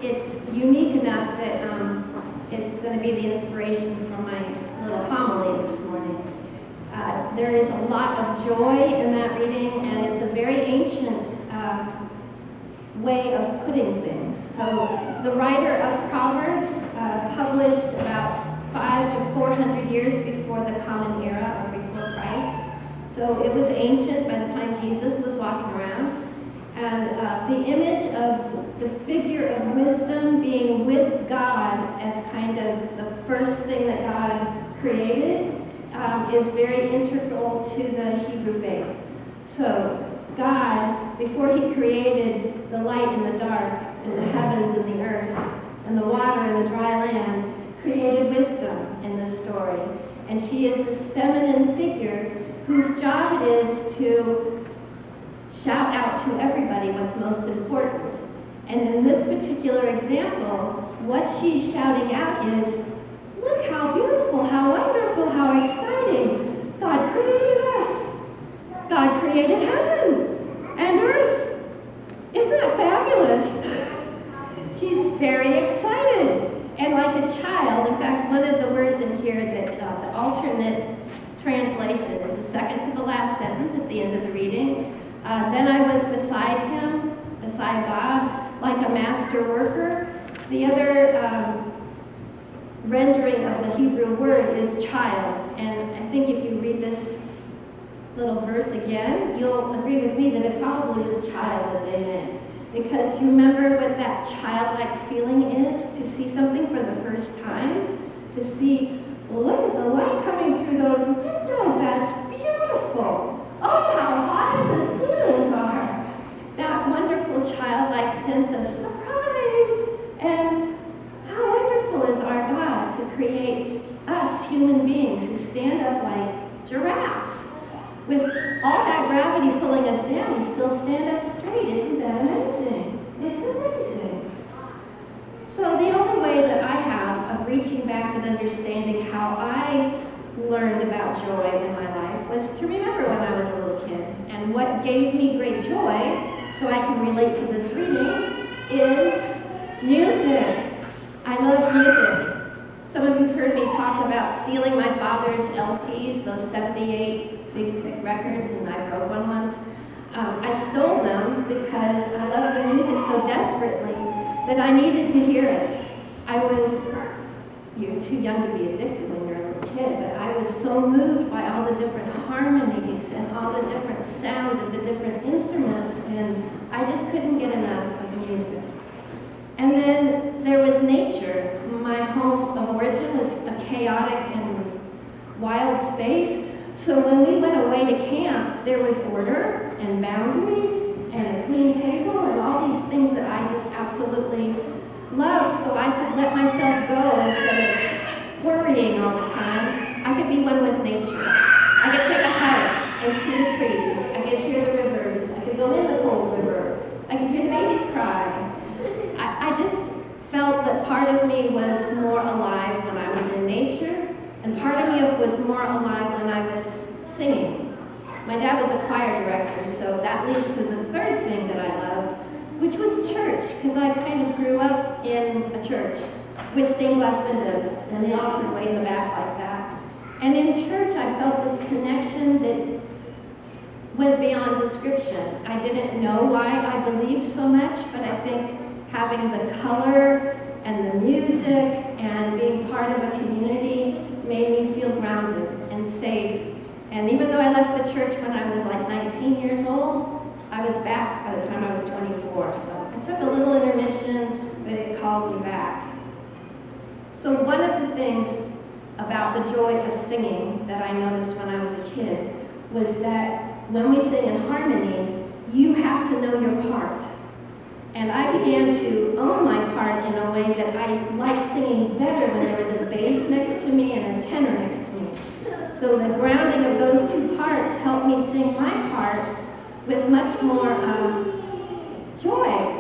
it's unique enough that it's going to be the inspiration for my little homily this morning. There is a lot of joy in that reading, and it's a very ancient way of putting things. So the writer of Proverbs published about 500 to 400 years before the Common Era, or before Christ. So it was ancient by the time Jesus was walking around. And the image of the figure of wisdom being with God as kind of the first thing that God created is very integral to the Hebrew faith. So God, before he created the light and the dark, and the heavens and the earth, and the water and the dry land, created wisdom in this story. And she is this feminine figure whose job it is to shout out to everybody what's most important. And in this particular example, what she's shouting out is, look how beautiful, how wonderful, how exciting. God created us. God created heaven and earth. Isn't that fabulous? She's very excited. And like a child, in fact, one of the words in here that the alternate translation is the second to the last sentence at the end of the reading. Then I was beside him, beside God, like a master worker. The other rendering of the Hebrew word is child. And I think if you read this little verse again, you'll agree with me that it probably is child that they meant. Because you remember what that childlike feeling is to see something for the first time? To see, look at the light coming through those windows, that's beautiful. Oh, how high the ceilings are. That wonderful childlike sense of surprise. And how wonderful is our God to create us human beings who stand up like giraffes. With all that gravity pulling us down, we still stand up straight. Isn't that amazing? It's amazing. So the only way that I have of reaching back and understanding how I learned about joy in my life was to remember when I was a little kid. And what gave me great joy, so I can relate to this reading, is music. I love music. Some of you have heard me talk about stealing my father's LPs, those 78 big thick records, and I broke one once. I stole them because I loved the music so desperately that I needed to hear it. You're too young to be addicted when you're a little kid, but I was so moved by all the different harmonies and all the different sounds of the different instruments, and I just couldn't get enough of music. And then there was nature. My home of origin was a chaotic and wild space. So when we went away to camp, there was order and boundaries and a clean table and all these things that I just absolutely loved, so I could let myself go instead of worrying all the time. I could be one with nature. I could take a hike and see the trees. I could hear the rivers. I could go in the cold river. I could hear the babies cry. I just felt that part of me was more alive when I was in nature, and part of me was more alive when I was singing. My dad was a choir director, so that leads to the third thing that I loved, which was church, because I kind of grew up in a church with stained glass windows and the altar way in the back like that. And in church, I felt this connection that went beyond description. I didn't know why I believed so much, but I think having the color and the music and being part of a community made me feel grounded and safe. And even though I left the church when I was like 19 years old, I was back by the time I was 24. So I took a little intermission, but it called me back. So one of the things about the joy of singing that I noticed when I was a kid was that when we sing in harmony, you have to know your part. And I began to own my part in a way that I liked singing better when there was a bass next to me and a tenor next to me. So the grounding of those two parts helped me sing my part with much more joy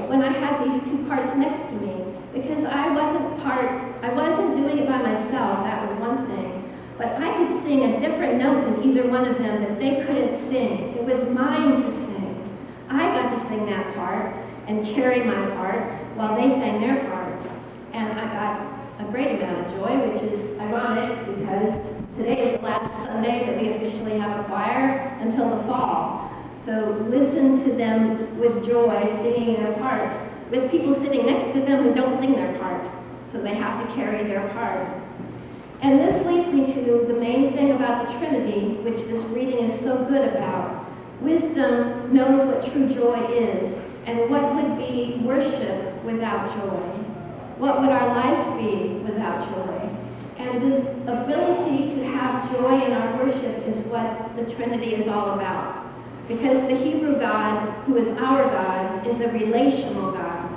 when I had these two parts next to me, because I wasn't doing it by myself, that was one thing, but I could sing a different note than either one of them that they couldn't sing. It was mine to sing. I got to sing that part, and carry my part while they sang their parts. And I got a great amount of joy, which is ironic because today is the last Sunday that we officially have a choir until the fall. So listen to them with joy, singing their parts, with people sitting next to them who don't sing their part. So they have to carry their part. And this leads me to the main thing about the Trinity, which this reading is so good about. Wisdom knows what true joy is, and what would be worship without joy? What would our life be without joy? And this ability to have joy in our worship is what the Trinity is all about. Because the Hebrew God, who is our God, is a relational God.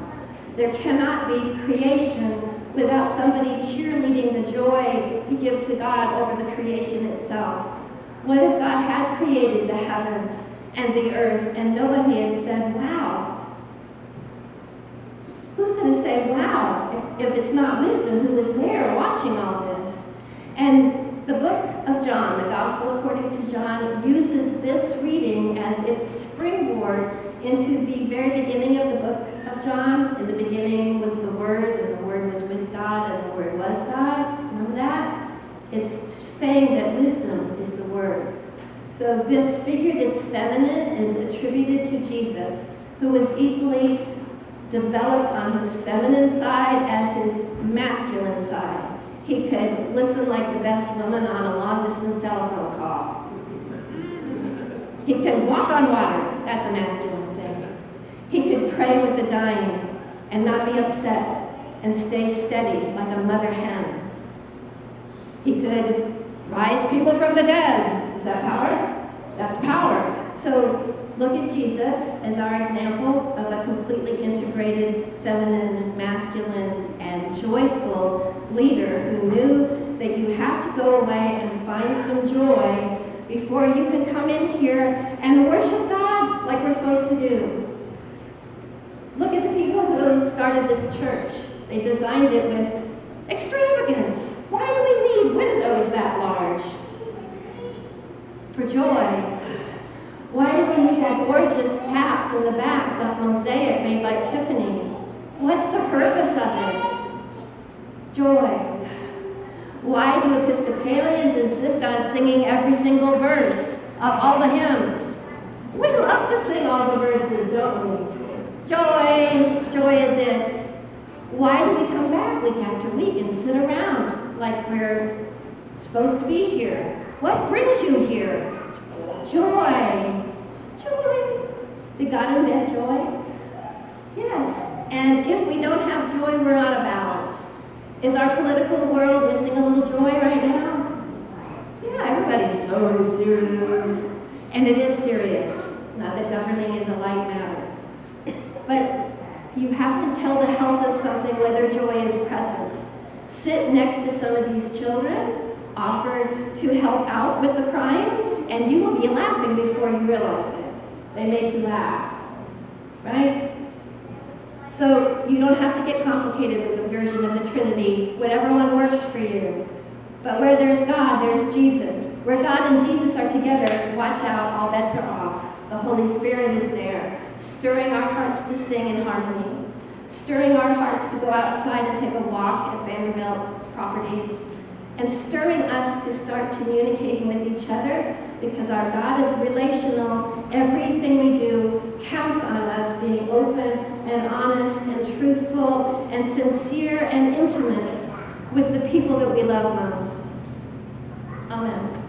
There cannot be creation without somebody cheerleading the joy to give to God over the creation itself. What if God had created the heavens and the earth and nobody had said, wow? Who's going to say, wow, if it's not wisdom who was there watching all this? And the book of John, the Gospel according to John, uses this reading as its springboard into the very beginning of the book of John. In the beginning was the Word, and the Word was with God, and the Word was God. Remember that? It's saying that wisdom is the Word. So this figure that's feminine is attributed to Jesus, who was equally developed on his feminine side as his masculine side. He could listen like the best woman on a long-distance telephone call. He could walk on water. That's a masculine thing. He could pray with the dying and not be upset and stay steady like a mother hen. He could rise people from the dead. Is that power? That's power. So look at Jesus as our example of a completely integrated, feminine, masculine, and joyful leader who knew that you have to go away and find some joy before you can come in here and worship God like we're supposed to do. Look at the people who started this church. They designed it with extravagance. Why do we need windows that large? For joy. Why do we need that gorgeous apse in the back, that mosaic made by Tiffany? What's the purpose of it? Joy. Why do Episcopalians insist on singing every single verse of all the hymns? We love to sing all the verses, don't we? Joy, joy is it. Why do we come back week after week and sit around like we're supposed to be here? What brings you here? Joy. Joy. Did God invent joy? Yes. And if we don't have joy, we're out of balance. Is our political world missing a little joy right now? Yeah, everybody's so serious. And it is serious. Not that governing is a light matter. But you have to tell the health of something whether joy is present. Sit next to some of these children, offer to help out with the crying, and you will be laughing before you realize it. They make you laugh, right? So you don't have to get complicated with the version of the Trinity. Whatever one works for you. But where there's God, there's Jesus. Where God and Jesus are together, watch out, all bets are off. The Holy Spirit is there, stirring our hearts to sing in harmony, stirring our hearts to go outside and take a walk at Vanderbilt properties, and stirring us to start communicating with each other, because our God is relational. Everything we do counts on us being open and honest and truthful and sincere and intimate with the people that we love most. Amen.